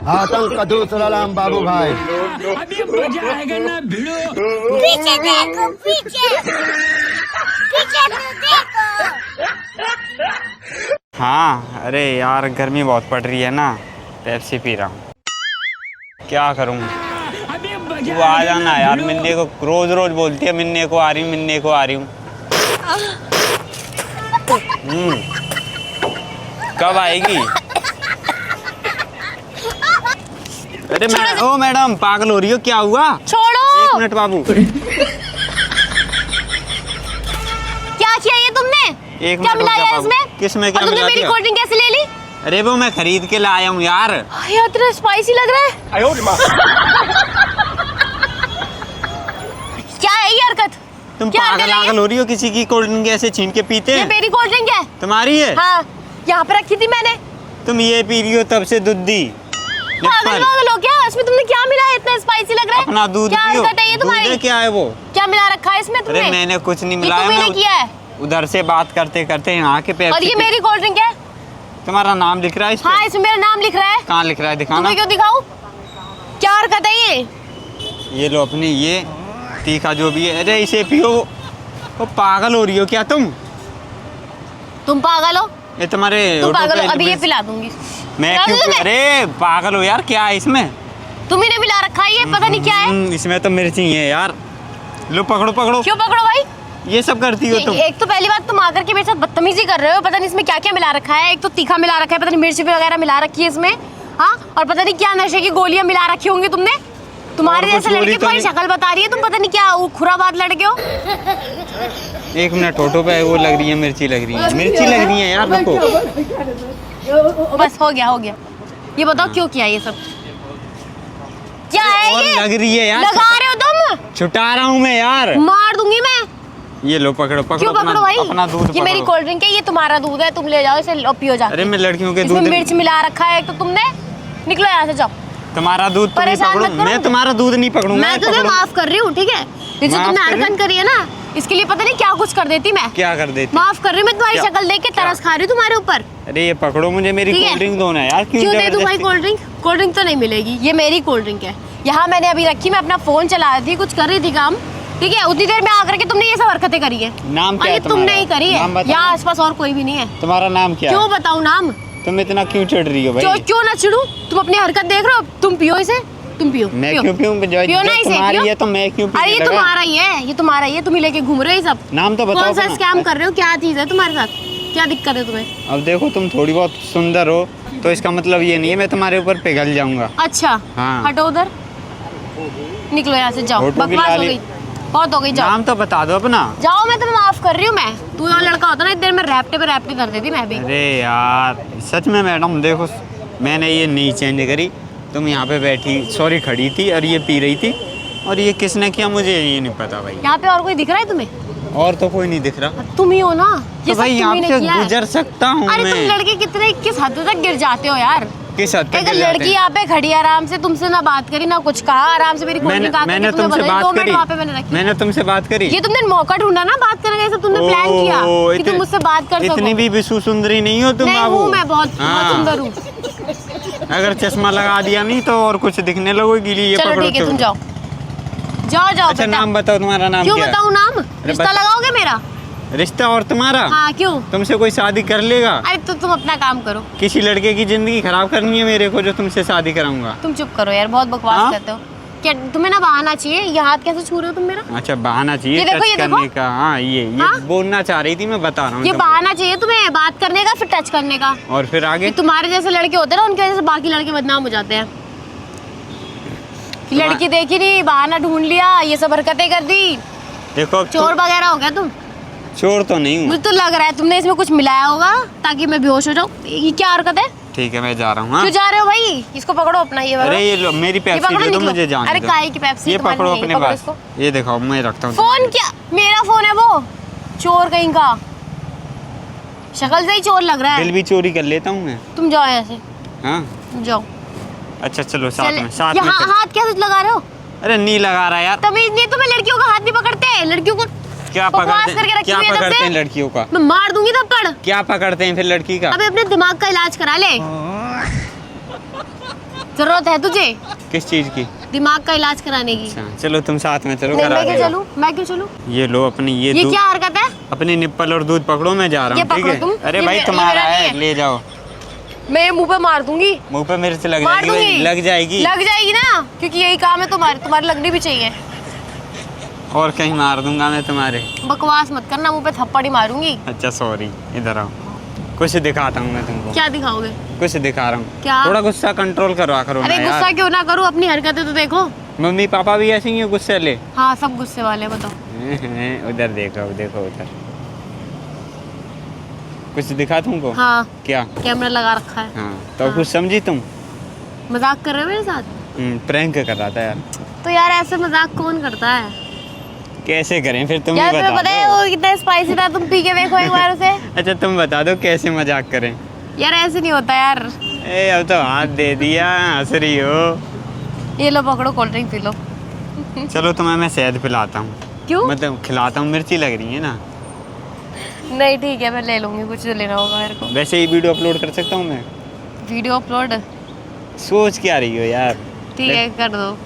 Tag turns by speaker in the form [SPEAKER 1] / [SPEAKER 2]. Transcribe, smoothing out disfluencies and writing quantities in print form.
[SPEAKER 1] आतंक का दूसरा नाम बाबू भाई।
[SPEAKER 2] अभी मजा आएगा ना भिड़ो।
[SPEAKER 3] पीछे देखो, पीछे पीछे तो देखो।
[SPEAKER 4] हाँ अरे यार गर्मी बहुत पड़ रही है ना, पेप्सी पी रहा हूँ। क्या करूँ?
[SPEAKER 2] अभी
[SPEAKER 4] तू आ जाना यार मिलने को, रोज रोज बोलती है मिलने को आ रही हूँ, मिलने को आ रही हूँ। कब आएगी? अरे ओ मैडम पागल हो रही हो, क्या हुआ?
[SPEAKER 3] छोड़ो।
[SPEAKER 4] 1 मिनट बाबू।
[SPEAKER 3] क्या किया ये तुमने?
[SPEAKER 4] एक
[SPEAKER 3] क्या
[SPEAKER 4] मिनट
[SPEAKER 3] मिलाया
[SPEAKER 4] रुक जा
[SPEAKER 3] इसमें?
[SPEAKER 4] बाबू। किसमें क्या
[SPEAKER 3] और तुमने
[SPEAKER 4] मिला
[SPEAKER 3] मेरी
[SPEAKER 4] दिया?
[SPEAKER 3] कोल्ड ड्रिंक कैसे ले ली?
[SPEAKER 4] अरे वो मैं खरीद के लाया हूँ यार।
[SPEAKER 3] यार तेरा स्पाइसी लग रहा है। क्या है ये हरकत?
[SPEAKER 4] तुम
[SPEAKER 3] क्या
[SPEAKER 4] पागल
[SPEAKER 3] हरकत है ये?
[SPEAKER 4] आगल हो रही हो, किसी की कोल्ड ड्रिंक ऐसे छीन के पीते
[SPEAKER 3] ये
[SPEAKER 4] हैं?
[SPEAKER 3] मेरी कोल्ड ड्रिंक है।
[SPEAKER 4] तुम्हारी है?
[SPEAKER 3] हाँ, यहाँ पे रखी थी मैंने।
[SPEAKER 4] तुम ये पी रही हो तब से दूधी।
[SPEAKER 3] पागल पागल हो क्या? इसमें तुमने क्या मिला है? इतना स्पाइसी लग रहा है।
[SPEAKER 4] अपना दूध
[SPEAKER 3] क्या
[SPEAKER 4] पियो।
[SPEAKER 3] हरकत है ये
[SPEAKER 4] दूध
[SPEAKER 3] तुम्हारी?
[SPEAKER 4] है, क्या है वो?
[SPEAKER 3] क्या मिला रखा है इसमें तुमने?
[SPEAKER 4] अरे मैंने कुछ नहीं
[SPEAKER 3] ये
[SPEAKER 4] मिलाया,
[SPEAKER 3] तुम्ही ने
[SPEAKER 4] मैं
[SPEAKER 3] किया है।
[SPEAKER 4] उधर से बात करते करते यहाँ के पे।
[SPEAKER 3] और ये मेरी कोल्ड ड्रिंक है।
[SPEAKER 4] तुम्हारा नाम लिख रहा है इस पे?
[SPEAKER 3] हाँ, इसमें मेरा नाम लिख रहा है।
[SPEAKER 4] कहाँ लिख रहा है, दिखाना।
[SPEAKER 3] तुम्हें क्यों दिखाऊं? क्या हरकत है ये?
[SPEAKER 4] ये लो अपनी, ये तीखा जो भी है। अरे इसे पियो। वो पागल हो रही हो क्या तुम?
[SPEAKER 3] तुम पागल हो?
[SPEAKER 4] ये तुम्हारे
[SPEAKER 3] तुम
[SPEAKER 4] होठों
[SPEAKER 3] पागल
[SPEAKER 4] पे
[SPEAKER 3] हो? अभी ये
[SPEAKER 4] लिपस्टिक-
[SPEAKER 3] पिला दूंगी।
[SPEAKER 4] मैं
[SPEAKER 3] पिला
[SPEAKER 4] क्यों?
[SPEAKER 3] दूं तुम्हें?
[SPEAKER 4] अरे पागल हो यार, क्या है इसमें?
[SPEAKER 3] तुम्ही ने मिला रखा है ये, पता नहीं क्या है।
[SPEAKER 4] इसमें तो मिर्ची है यार। लो पकड़ो पकड़ो।
[SPEAKER 3] क्यों पकड़ो भाई?
[SPEAKER 4] ये सब करती हो तुम?
[SPEAKER 3] एक तो पहली बात तुम आकर के मेरे साथ बदतमीजी कर रहे हो। पता नहीं इसमें क्या क्या मिला रखा है। एक तो तीखा मिला रखा है, पता नहीं मिर्ची वगैरह मिला रखी है इसमें। हाँ, और पता नहीं क्या नशे की गोलियां मिला रखी होंगी तुमने। तुम्हारे
[SPEAKER 4] और कुछ
[SPEAKER 3] जैसे लड़के
[SPEAKER 4] गोली तो
[SPEAKER 3] तुम्हारी
[SPEAKER 4] नहीं।
[SPEAKER 3] शक्ल बता रही है, तुम पता नहीं क्या खुराबाद लड़के हो।
[SPEAKER 4] 1 मिनट, होठों पे वो लग रही है, मिर्ची लग रही है, मिर्ची लग रही है यार, रुको।
[SPEAKER 3] बस हो गया हो गया। ये बताओ क्यों किया ये सब? क्या है
[SPEAKER 4] और
[SPEAKER 3] ये?
[SPEAKER 4] लग रही है यार।
[SPEAKER 3] लगा रहे हो तुम?
[SPEAKER 4] छुटा रहा हूँ मैं यार।
[SPEAKER 3] मार दूंगी मैं।
[SPEAKER 4] ये लो पकड़ो पकड़ो।
[SPEAKER 3] क्यों पकड़ो भाई?
[SPEAKER 4] अपना दूध
[SPEAKER 3] ये मेरी
[SPEAKER 4] पकड़ो।
[SPEAKER 3] कोल्ड ड्रिंक है, ये तुम्हारा दूध है, तुम ले जाओ इसे, लो पियो जाके।
[SPEAKER 4] अरे मैं लड़कियों के
[SPEAKER 3] इसमें
[SPEAKER 4] दूध,
[SPEAKER 3] मिर्च मिला रखा है एक तो तुमने। निकलो यहाँ से, जाओ।
[SPEAKER 4] तुम्हारा दूध तुम नहीं
[SPEAKER 3] परेशान
[SPEAKER 4] पकड़ो,
[SPEAKER 3] मत करो
[SPEAKER 4] मैं
[SPEAKER 3] मुझे।
[SPEAKER 4] तुम्हारा दूध नहीं पकड़ूंगा।
[SPEAKER 3] मैं तुम्हें माफ कर रही हूँ, ठीक है? ये जो
[SPEAKER 4] माफ
[SPEAKER 3] तुमने
[SPEAKER 4] कर रही?
[SPEAKER 3] हरकत करी है ना, इसके लिए पता नहीं क्या कुछ कर देती मैं।
[SPEAKER 4] क्या कर देती?
[SPEAKER 3] माफ कर रही हूँ मैं, तुम्हारी
[SPEAKER 4] क्या?
[SPEAKER 3] शक्ल देख के
[SPEAKER 4] क्या?
[SPEAKER 3] तरस खा रही हूँ तुम्हारे ऊपर।
[SPEAKER 4] अरे ये पकड़ो, मुझे मेरी
[SPEAKER 3] ठीक है?
[SPEAKER 4] कोल्ड ड्रिंक दो ना यार।
[SPEAKER 3] क्यों दे दूँ भाई
[SPEAKER 4] जबरदस्ती?
[SPEAKER 3] Cold drink? कोल्ड ड्रिंक तो नहीं मिलेगी, ये मेरी कोल्ड ड्रिंक है। यहाँ मैंने अभी रखी, मैं अपना फोन चला रही थी, कुछ कर रही थी काम, ठीक है? उतनी देर में आकर के तुमने ये सब हरकतें करी है।
[SPEAKER 4] नाम
[SPEAKER 3] और
[SPEAKER 4] क्या
[SPEAKER 3] ये
[SPEAKER 4] है
[SPEAKER 3] तुमने
[SPEAKER 4] तुम्हारा?
[SPEAKER 3] ही करी है।
[SPEAKER 4] नाम बताओ।
[SPEAKER 3] यहाँ आसपास और कोई भी नहीं है।
[SPEAKER 4] तुम्हारा नाम क्या
[SPEAKER 3] क्यों
[SPEAKER 4] है?
[SPEAKER 3] बताऊँ नाम?
[SPEAKER 4] तुम इतना क्यों चिढ़ रही हो भाई?
[SPEAKER 3] क्यों ना चिढ़ूं? तुम अपनी हरकत देख रहे हो, तुम पियो इसे, तुम पियो।
[SPEAKER 4] मैं
[SPEAKER 3] पियो।
[SPEAKER 4] क्यों पीऊं?
[SPEAKER 3] पियो ना इसे,
[SPEAKER 4] तुम्हारी
[SPEAKER 3] पियो।
[SPEAKER 4] है तो मैं क्यों
[SPEAKER 3] अरे
[SPEAKER 4] पीने
[SPEAKER 3] ये
[SPEAKER 4] लगा?
[SPEAKER 3] तुम्हारा ही है, ये तुम्हारा ही है, तुम ही लेके घूम रहे हो ये सब।
[SPEAKER 4] नाम तो बताओ
[SPEAKER 3] कौन सा
[SPEAKER 4] अपना।
[SPEAKER 3] स्कैम कर रहे हो? क्या चीज है तुम्हारे साथ? क्या दिक्कत है तुम्हें?
[SPEAKER 4] अब देखो तुम थोड़ी बहुत सुंदर हो तो इसका मतलब ये नहीं है मैं तुम्हारे ऊपर पिघल जाऊंगा।
[SPEAKER 3] अच्छा,
[SPEAKER 4] हाँ।
[SPEAKER 3] हटो उधर, निकलो यहाँ से, जाओ।
[SPEAKER 4] होठों की
[SPEAKER 3] बकवास हो
[SPEAKER 4] लाली।
[SPEAKER 3] गई, बहुत हो गई, जाओ
[SPEAKER 4] नाम तो बता दो अपना।
[SPEAKER 3] जाओ। मैं तुम्हें माफ कर रही हूँ। मैं तू जो लड़का होता ना, इतनी देर में रैप्टे पे रैप्टे कर देती मैं भी।
[SPEAKER 4] अरे यार सच में मैडम देखो, मैंने ये नहीं चेंज करी। तुम यहाँ पे बैठी, सॉरी खड़ी थी और ये पी रही थी, और ये किसने किया मुझे ये नहीं पता भाई।
[SPEAKER 3] यहाँ पे और कोई दिख रहा है तुम्हें?
[SPEAKER 4] और तो कोई नहीं दिख रहा।
[SPEAKER 3] तुम ही हो ना
[SPEAKER 4] तो
[SPEAKER 3] ये सब,
[SPEAKER 4] भाई यहाँ
[SPEAKER 3] तुम्ही ने
[SPEAKER 4] से
[SPEAKER 3] किया है।
[SPEAKER 4] गुजर सकता हूँ
[SPEAKER 3] अरे
[SPEAKER 4] मैं।
[SPEAKER 3] तुम लड़के कितने, किस हद तक गिर जाते हो यार?
[SPEAKER 4] किस हद तक
[SPEAKER 3] एक
[SPEAKER 4] गिर जाते
[SPEAKER 3] लड़की
[SPEAKER 4] हैं?
[SPEAKER 3] यहाँ पे खड़ी है आराम से, तुमसे ना बात करी ना कुछ कहा, आराम से मेरी कोल्ड ड्रिंक आकर
[SPEAKER 4] मैंने
[SPEAKER 3] के तुम्हें
[SPEAKER 4] तुमसे
[SPEAKER 3] बताई,
[SPEAKER 4] बात
[SPEAKER 3] 2 मिनट
[SPEAKER 4] करी।
[SPEAKER 3] वहाँ पे मैंने रखी।
[SPEAKER 4] मैंने तुमसे बात करी।
[SPEAKER 3] ये तुमने मौका ढूंढा ना बात करने का, ये सब तुमने प्लान किया कि तुम मुझसे बात कर सको।
[SPEAKER 4] इतनी भी विशु सुंदरी नहीं हो तुम
[SPEAKER 3] नहीं
[SPEAKER 4] बाबू।
[SPEAKER 3] हूँ मैं, बहुत
[SPEAKER 4] हाँ।
[SPEAKER 3] सुंदर हूँ।
[SPEAKER 4] अगर चश्मा लगा दिया नहीं तो और कुछ दिखने लगोगी। ये
[SPEAKER 3] चलो
[SPEAKER 4] पकड़ो
[SPEAKER 3] ठीक है, तुम
[SPEAKER 4] चलो।
[SPEAKER 3] जाओ जाओ जाओ।
[SPEAKER 4] अच्छा
[SPEAKER 3] बेटा
[SPEAKER 4] नाम बताओ, तुम्हारा नाम
[SPEAKER 3] क्यों
[SPEAKER 4] क्या है?
[SPEAKER 3] बताऊँ नाम? रिश्ता
[SPEAKER 4] बता।
[SPEAKER 3] लगाओगे मेरा?
[SPEAKER 4] रिश्ता और तुम्हारा?
[SPEAKER 3] हाँ क्यों?
[SPEAKER 4] तुमसे कोई शादी कर लेगा?
[SPEAKER 3] अरे तो तुम अपना काम करो।
[SPEAKER 4] किसी लड़के की जिंदगी खराब करनी है मेरे को जो तुमसे शादी कराऊंगा?
[SPEAKER 3] तुम चुप करो यार, बहुत बकवास
[SPEAKER 4] हाँ?
[SPEAKER 3] करते हो। क्या तुम्हें ना बहाना चाहिए? ये हाथ कैसे छू रहे हो तुम मेरा?
[SPEAKER 4] अच्छा बहाना चाहिए
[SPEAKER 3] ये देखो,
[SPEAKER 4] टच
[SPEAKER 3] ये देखो।
[SPEAKER 4] करने का? हाँ ये
[SPEAKER 3] हाँ?
[SPEAKER 4] बोलना चाह रही थी, मैं बता रहा हूँ
[SPEAKER 3] ये
[SPEAKER 4] तुमको।
[SPEAKER 3] बहाना चाहिए तुम्हें बात करने का, फिर टच करने का।
[SPEAKER 4] और फिर आगे?
[SPEAKER 3] ये तुम्हारे जैसे लड़के होते हैं ना, उनकी वजह से बाकी लड़के बदनाम हो जाते हैं। लड़की देखी नहीं, बहाना ढूंढ लिया, ये सब हरकतें कर दी,
[SPEAKER 4] देखो अब
[SPEAKER 3] चोर वगैरह हो गया तुम।
[SPEAKER 4] चोर तो नहीं हूँ।
[SPEAKER 3] मुझे तो लग रहा है तुमने इसमें कुछ मिलाया होगा ताकि मैं बेहोश हो जाऊँ। ये क्या हरकत है?
[SPEAKER 4] ठीक है मैं जा रहा हूँ। हाँ?
[SPEAKER 3] क्यों जा रहे हो भाई? इसको पकड़ो अपना, ये
[SPEAKER 4] अरे ये लो मेरी पेप्सी
[SPEAKER 3] पकड़ो,
[SPEAKER 4] दे दो,
[SPEAKER 3] निकलो।
[SPEAKER 4] मुझे जाने
[SPEAKER 3] अरे
[SPEAKER 4] दो।
[SPEAKER 3] काहे की पेप्सी?
[SPEAKER 4] ये
[SPEAKER 3] तुम्हारी
[SPEAKER 4] पकड़ो
[SPEAKER 3] नहीं,
[SPEAKER 4] अपने
[SPEAKER 3] पकड़ो
[SPEAKER 4] पास।
[SPEAKER 3] इसको।
[SPEAKER 4] ये दिखाओ, मैं रखता हूँ।
[SPEAKER 3] फोन क्या? मेरा फोन है वो, चोर कहीं का। शक्ल से ही चोर लग रहा
[SPEAKER 4] दिल
[SPEAKER 3] है।
[SPEAKER 4] भी चोरी कर लेता हूँ मैं।
[SPEAKER 3] तुम जाओ यहाँ से,
[SPEAKER 4] हाँ
[SPEAKER 3] तुम जाओ।
[SPEAKER 4] अच्छा चलो साथ
[SPEAKER 3] चले-
[SPEAKER 4] में, साथ
[SPEAKER 3] ये
[SPEAKER 4] में चलो।
[SPEAKER 3] हाथ कैसे लगा रहे हो?
[SPEAKER 4] अरे नहीं लगा रहा यार।
[SPEAKER 3] तमीज नहीं तुम्हें? लड़कियों का हाथ नहीं पकड़ते? लड़कियों को
[SPEAKER 4] क्या
[SPEAKER 3] बकवास
[SPEAKER 4] पकड़ते
[SPEAKER 3] करके
[SPEAKER 4] हैं?
[SPEAKER 3] रखी
[SPEAKER 4] क्या
[SPEAKER 3] हुई है तब
[SPEAKER 4] पकड़ते
[SPEAKER 3] से।
[SPEAKER 4] हैं लड़कियों का?
[SPEAKER 3] मैं मार दूंगी थप्पड़।
[SPEAKER 4] क्या पकड़ते हैं फिर लड़की का?
[SPEAKER 3] अबे अपने दिमाग का इलाज करा ले। जरूरत है तुझे
[SPEAKER 4] किस चीज़ की?
[SPEAKER 3] दिमाग का इलाज कराने की?
[SPEAKER 4] अच्छा चलो तुम साथ में चलो,
[SPEAKER 3] नहीं,
[SPEAKER 4] करा
[SPEAKER 3] मैं क्यों
[SPEAKER 4] देगा।
[SPEAKER 3] चलूं? मैं क्यों चलूं?
[SPEAKER 4] ये लो अपनी ये
[SPEAKER 3] ये
[SPEAKER 4] दूध,
[SPEAKER 3] क्या हरकत है?
[SPEAKER 4] अपनी निप्पल और दूध पकड़ो, मैं जा रहा
[SPEAKER 3] ये
[SPEAKER 4] हूँ, ठीक
[SPEAKER 3] पकड़ो
[SPEAKER 4] है?
[SPEAKER 3] तुम।
[SPEAKER 4] अरे
[SPEAKER 3] ये
[SPEAKER 4] भाई
[SPEAKER 3] मेरा
[SPEAKER 4] तुम्हारा
[SPEAKER 3] नहीं
[SPEAKER 4] है,
[SPEAKER 3] है।
[SPEAKER 4] ले जाओ।
[SPEAKER 3] मैं ये मुंह पे मार दूंगी।
[SPEAKER 4] मुंह पे मिर्च लग
[SPEAKER 3] मार
[SPEAKER 4] जाएगी,
[SPEAKER 3] दूंगी।
[SPEAKER 4] लग जाएगी।
[SPEAKER 3] लग जाएगी ना, क्योंकि यही काम है तुम्हारे, तुम्हारे लगनी भी चाहिए।
[SPEAKER 4] और कहीं मार दूंगा मैं तुम्हारे।
[SPEAKER 3] बकवास मत करना, मुंह पे थप्पड़ ही मारूंगी।
[SPEAKER 4] अच्छा सॉरी, इधर आओ, कुछ दिखाता हूँ मैं तुमको।
[SPEAKER 3] क्या दिखाओगे?
[SPEAKER 4] कुछ दिखा रहा हूँ।
[SPEAKER 3] क्या?
[SPEAKER 4] थोड़ा गुस्सा कंट्रोल करवा करो
[SPEAKER 3] अरे
[SPEAKER 4] ना
[SPEAKER 3] गुस्सा
[SPEAKER 4] यार।
[SPEAKER 3] क्यों ना करूं, अपनी हरकतें तो देखो।
[SPEAKER 4] मम्मी पापा भी ऐसे ही हैं गुस्से ले।
[SPEAKER 3] हाँ सब गुस्से वाले हैं, बताओ।
[SPEAKER 4] उधर देखो, देखो उधर, कुछ दिखा तुमको?
[SPEAKER 3] हाँ
[SPEAKER 4] क्या?
[SPEAKER 3] कैमरा लगा रखा है।
[SPEAKER 4] हाँ तो
[SPEAKER 3] हाँ।
[SPEAKER 4] कुछ समझी तुम?
[SPEAKER 3] मजाक कर रहे हो मेरे साथ?
[SPEAKER 4] प्रैंक कर रहा था यार।
[SPEAKER 3] तो यार ऐसे मजाक कौन करता है?
[SPEAKER 4] कैसे करें फिर, तुम ही
[SPEAKER 3] यार तुम्हें
[SPEAKER 4] बता
[SPEAKER 3] पता है
[SPEAKER 4] दो।
[SPEAKER 3] वो कितना स्पाइसी था, तुम पी के देखो एक बार उसे।
[SPEAKER 4] अच्छा तुम बता दो कैसे मजाक करें।
[SPEAKER 3] यार ऐसे नहीं होता यार।
[SPEAKER 4] ए अब तो हाथ दे दिया, हंस रही हो।
[SPEAKER 3] ये लो पकड़ो, कोल्ड ड्रिंक पी लो।
[SPEAKER 4] चलो तुम्हें मैं शहद पिलाता हूँ,
[SPEAKER 3] क्यों?
[SPEAKER 4] मतलब खिलाता हूँ, मिर्ची लग रही है ना।
[SPEAKER 3] नहीं ठीक है, मैं ले लूंगी, कुछ जो लेना होगा मेरे को।
[SPEAKER 4] वैसे ही वीडियो अपलोड कर सकता हूँ मैं?
[SPEAKER 3] Video upload?
[SPEAKER 4] सोच क्या रही हो यार?
[SPEAKER 3] ठीक है कर दो।